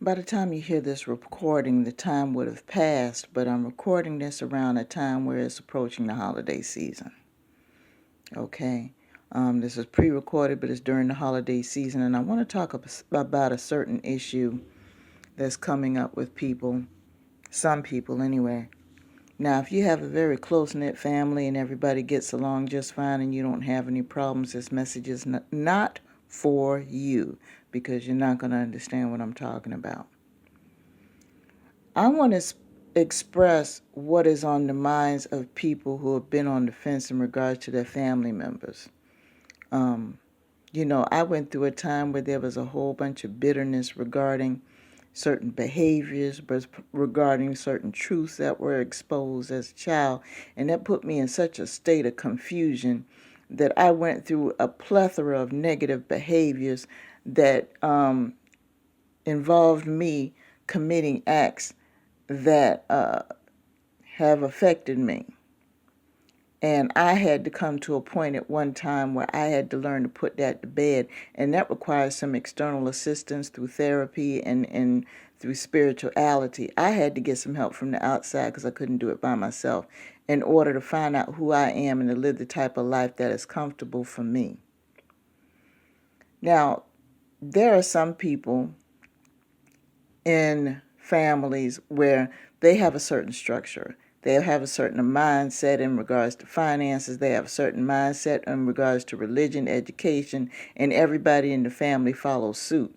By the time you hear this recording, the time would have passed, but I'm recording this around a time where it's approaching the holiday season. Okay? This is pre-recorded, but it's during the holiday season, and I want to talk about a certain issue that's coming up with people, some people anyway. Now, if you have a very close-knit family and everybody gets along just fine and you don't have any problems, this message is not for you, because you're not going to understand what I'm talking about. I want to express what is on the minds of people who have been on the fence in regards to their family members. I went through a time where there was a whole bunch of bitterness regarding certain behaviors, regarding certain truths that were exposed as a child, and that put me in such a state of confusion that I went through a plethora of negative behaviors that involved me committing acts that have affected me. And I had to come to a point at one time where I had to learn to put that to bed. And that requires some external assistance through therapy and through spirituality. I had to get some help from the outside because I couldn't do it by myself in order to find out who I am and to live the type of life that is comfortable for me. Now, there are some people in families where they have a certain structure. They have a certain mindset in regards to finances. They have a certain mindset in regards to religion, education, and everybody in the family follows suit.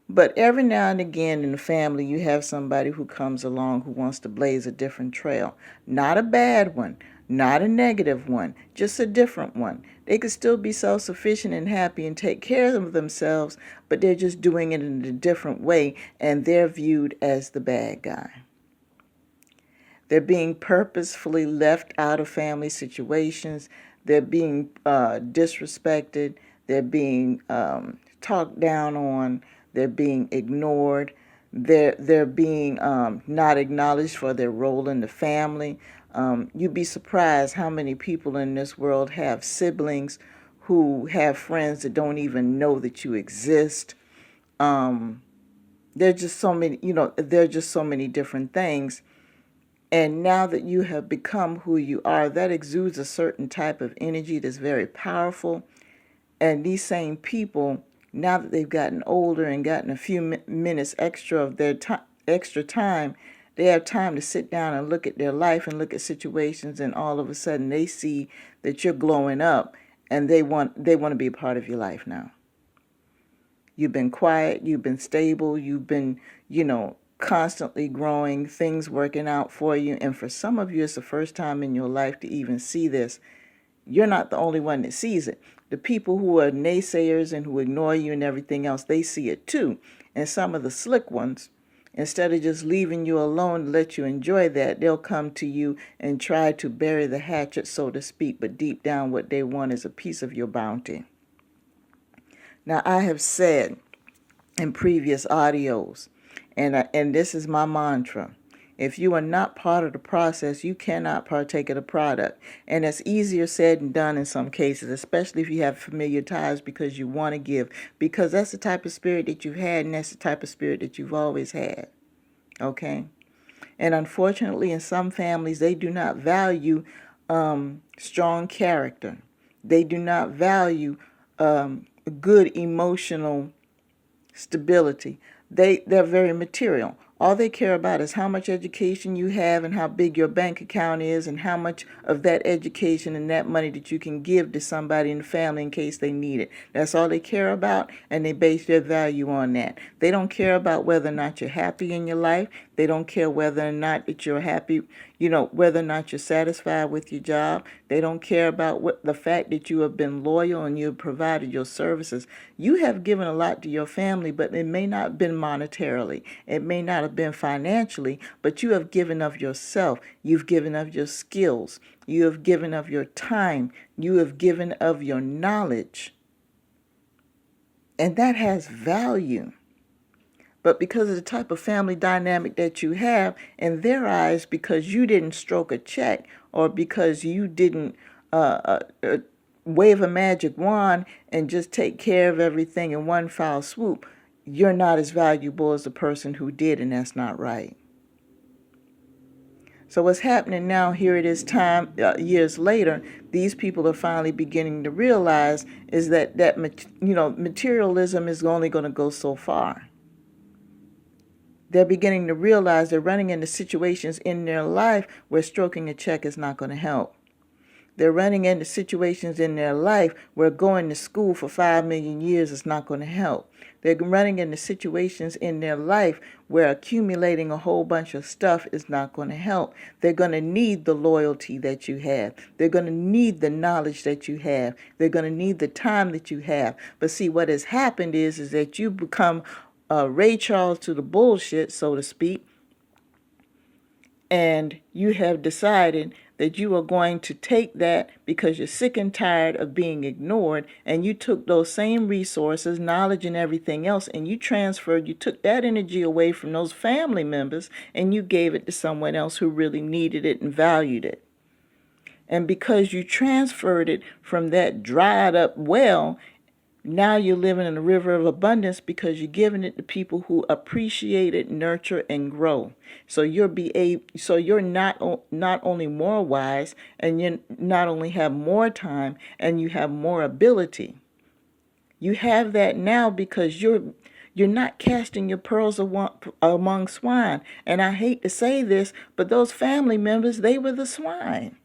But every now and again in the family, you have somebody who comes along who wants to blaze a different trail. Not a bad one, not a negative one, just a different one. They could still be self-sufficient and happy and take care of themselves, but they're just doing it in a different way, and they're viewed as the bad guy. They're being purposefully left out of family situations. They're being disrespected. They're being talked down on. They're being ignored. They're being not acknowledged for their role in the family. You'd be surprised how many people in this world have siblings who have friends that don't even know that you exist. There's just so many, there are just so many different things. And now that you have become who you are, that exudes a certain type of energy that's very powerful. And these same people, now that they've gotten older and gotten a few minutes extra of their extra time, they have time to sit down and look at their life and look at situations, and all of a sudden they see that you're glowing up, and they want to be a part of your life now. You've been quiet, you've been stable, you've been, constantly growing, things working out for you. And for some of you, it's the first time in your life to even see this. You're not the only one that sees it. The people who are naysayers and who ignore you and everything else, they see it too. And some of the slick ones, instead of just leaving you alone to let you enjoy that, they'll come to you and try to bury the hatchet, so to speak. But deep down, what they want is a piece of your bounty. Now, I have said in previous audios, and this is my mantra: if you are not part of the process, you cannot partake of the product. And it's easier said than done in some cases, especially if you have familiar ties because you want to give, because that's the type of spirit that you've had, and that's the type of spirit that you've always had. Okay? And unfortunately, in some families, they do not value strong character. They do not value good emotional stability. They're very material. All they care about is how much education you have and how big your bank account is and how much of that education and that money that you can give to somebody in the family in case they need it. That's all they care about, and they base their value on that. They don't care about whether or not you're happy in your life. They don't care whether or not that you're happy, whether or not you're satisfied with your job. They don't care about the fact that you have been loyal and you have provided your services. You have given a lot to your family, but it may not have been monetarily. It may not have been financially, but you have given of yourself. You've given of your skills. You have given of your time. You have given of your knowledge. And that has value. But because of the type of family dynamic that you have, in their eyes, because you didn't stroke a check or because you didn't wave a magic wand and just take care of everything in one foul swoop, you're not as valuable as the person who did, and that's not right. So what's happening now, here it is years later, these people are finally beginning to realize is that materialism is only going to go so far. They're beginning to realize they're running into situations in their life where stroking a check is not going to help. They're running into situations in their life where going to school for 5 million years is not going to help. They're running into situations in their life where accumulating a whole bunch of stuff is not going to help. They're going to need the loyalty that you have. They're going to need the knowledge that you have. They're going to need the time that you have. But see, what has happened is that you become Ray Charles to the bullshit, so to speak, and you have decided that you are going to take that because you're sick and tired of being ignored, and you took those same resources, knowledge, and everything else, and you took that energy away from those family members, and you gave it to someone else who really needed it and valued it. And because you transferred it from that dried up well, now you're living in a river of abundance because you're giving it to people who appreciate it, nurture, and grow. So you're not only more wise, and you not only have more time, and you have more ability. You have that now because you're not casting your pearls among swine. And I hate to say this, but those family members, they were the swine.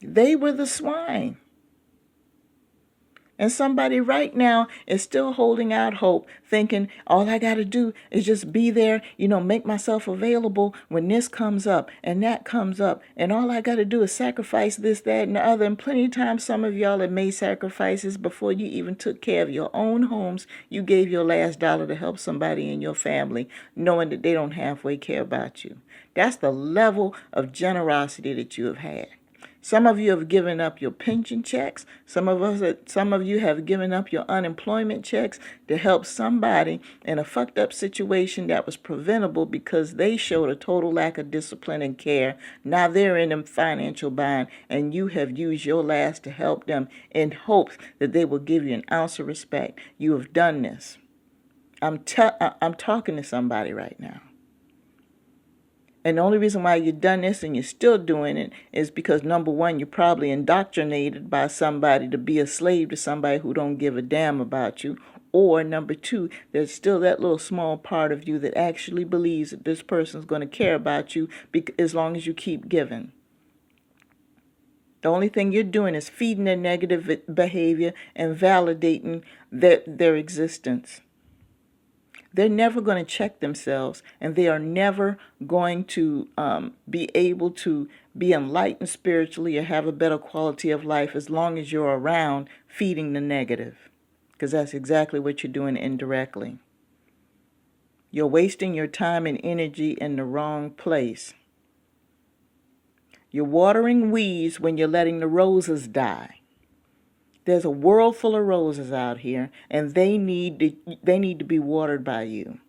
They were the swine. And somebody right now is still holding out hope, thinking all I got to do is just be there, make myself available when this comes up and that comes up. And all I got to do is sacrifice this, that, and the other. And plenty of times some of y'all have made sacrifices before you even took care of your own homes. You gave your last dollar to help somebody in your family, knowing that they don't halfway care about you. That's the level of generosity that you have had. Some of you have given up your pension checks. Some of you have given up your unemployment checks to help somebody in a fucked up situation that was preventable because they showed a total lack of discipline and care. Now they're in a financial bind, and you have used your last to help them in hopes that they will give you an ounce of respect. You have done this. I'm talking to somebody right now. And the only reason why you've done this and you're still doing it is because, number one, you're probably indoctrinated by somebody to be a slave to somebody who don't give a damn about you. Or number two, there's still that little small part of you that actually believes that this person's going to care about you as long as you keep giving. The only thing you're doing is feeding their negative behavior and validating their existence. They're never going to check themselves, and they are never going to be able to be enlightened spiritually or have a better quality of life as long as you're around feeding the negative, because that's exactly what you're doing indirectly. You're wasting your time and energy in the wrong place. You're watering weeds when you're letting the roses die. There's a world full of roses out here, and they need to be watered by you.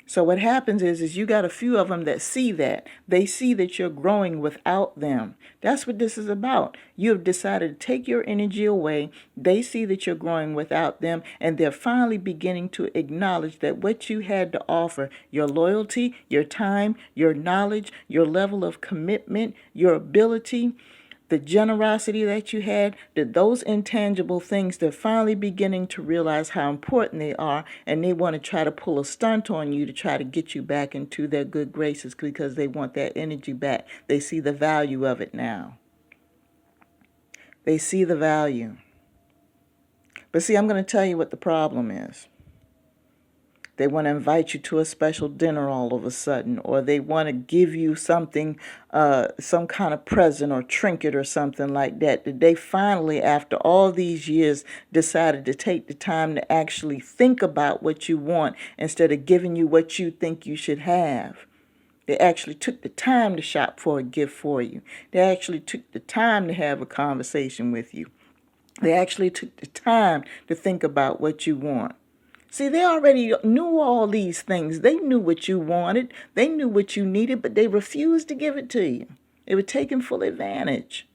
So what happens is you got a few of them that see that. They see that you're growing without them. That's what this is about. You have decided to take your energy away. They see that you're growing without them, and they're finally beginning to acknowledge that what you had to offer, your loyalty, your time, your knowledge, your level of commitment, your ability, the generosity that you had, that those intangible things, they're finally beginning to realize how important they are, and they want to try to pull a stunt on you to try to get you back into their good graces because they want that energy back. They see the value of it now. They see the value. But see, I'm going to tell you what the problem is. They want to invite you to a special dinner all of a sudden, or they want to give you something, some kind of present or trinket or something like that. That they finally, after all these years, decided to take the time to actually think about what you want instead of giving you what you think you should have. They actually took the time to shop for a gift for you. They actually took the time to have a conversation with you. They actually took the time to think about what you want. See, they already knew all these things. They knew what you wanted. They knew what you needed, but they refused to give it to you. They were taking full advantage.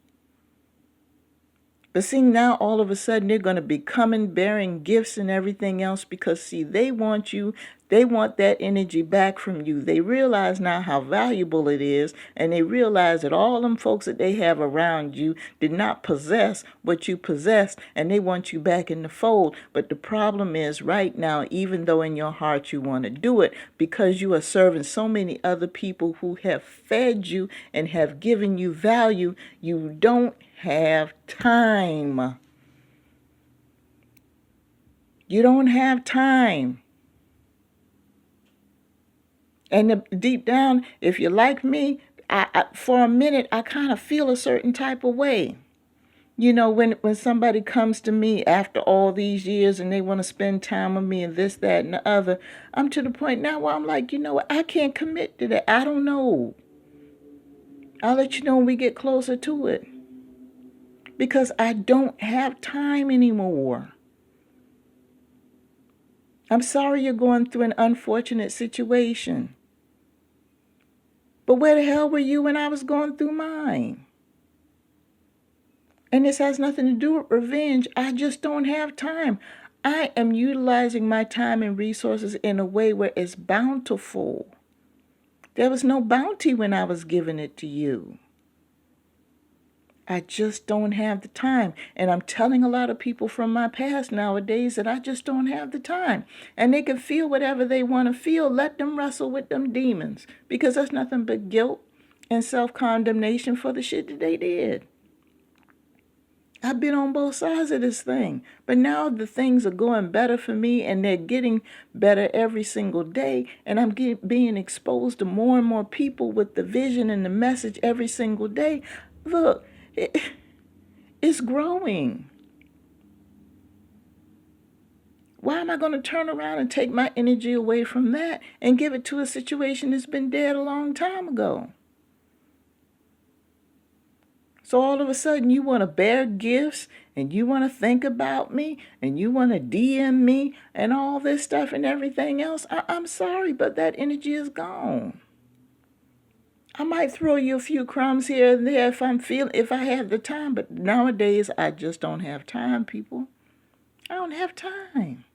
But see, now all of a sudden they're going to be coming bearing gifts and everything else because, see, they want you, they want that energy back from you. They realize now how valuable it is, and they realize that all them folks that they have around you did not possess what you possessed, and they want you back in the fold. But the problem is right now, even though in your heart you want to do it, because you are serving so many other people who have fed you and have given you value, you don't have time. You don't have time. And deep down, if you're like me, for a minute, I kind of feel a certain type of way. You know, when somebody comes to me after all these years and they want to spend time with me and this, that, and the other, I'm to the point now where I'm like, you know what, I can't commit to that. I don't know. I'll let you know when we get closer to it. Because I don't have time anymore. I'm sorry you're going through an unfortunate situation. But where the hell were you when I was going through mine? And this has nothing to do with revenge. I just don't have time. I am utilizing my time and resources in a way where it's bountiful. There was no bounty when I was giving it to you. I just don't have the time. And I'm telling a lot of people from my past nowadays that I just don't have the time. And they can feel whatever they want to feel. Let them wrestle with them demons. Because that's nothing but guilt and self-condemnation for the shit that they did. I've been on both sides of this thing. But now the things are going better for me, and they're getting better every single day. And I'm being exposed to more and more people with the vision and the message every single day. Look, it's growing. Why am I going to turn around and take my energy away from that and give it to a situation that's been dead a long time ago? So all of a sudden you want to bear gifts and you want to think about me and you want to DM me and all this stuff and everything else. I'm sorry, but that energy is gone. I might throw you a few crumbs here and there if I have the time, but nowadays I just don't have time, people. I don't have time.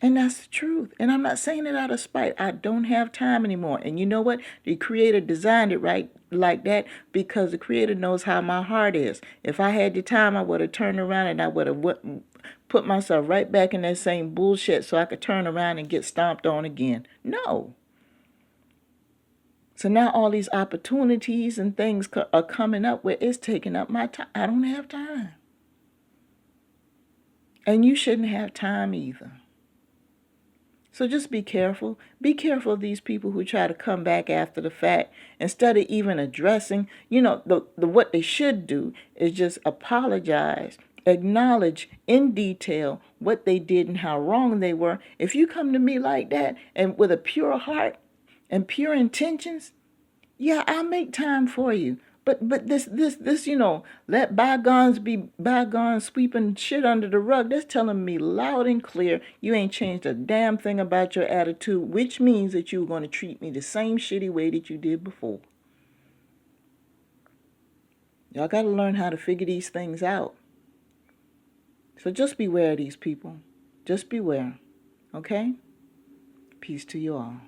And that's the truth. And I'm not saying it out of spite. I don't have time anymore. And you know what? The Creator designed it right like that because the Creator knows how my heart is. If I had the time, I would have turned around and I would have put myself right back in that same bullshit so I could turn around and get stomped on again. No. So now all these opportunities and things are coming up where it's taking up my time. I don't have time. And you shouldn't have time either. So just be careful. Be careful of these people who try to come back after the fact instead of even addressing, what they should do is just apologize, acknowledge in detail what they did and how wrong they were. If you come to me like that and with a pure heart and pure intentions, yeah, I'll make time for you. But this, let bygones be bygones, sweeping shit under the rug. That's telling me loud and clear you ain't changed a damn thing about your attitude, which means that you're going to treat me the same shitty way that you did before. Y'all got to learn how to figure these things out. So just beware of these people. Just beware. Okay? Peace to you all.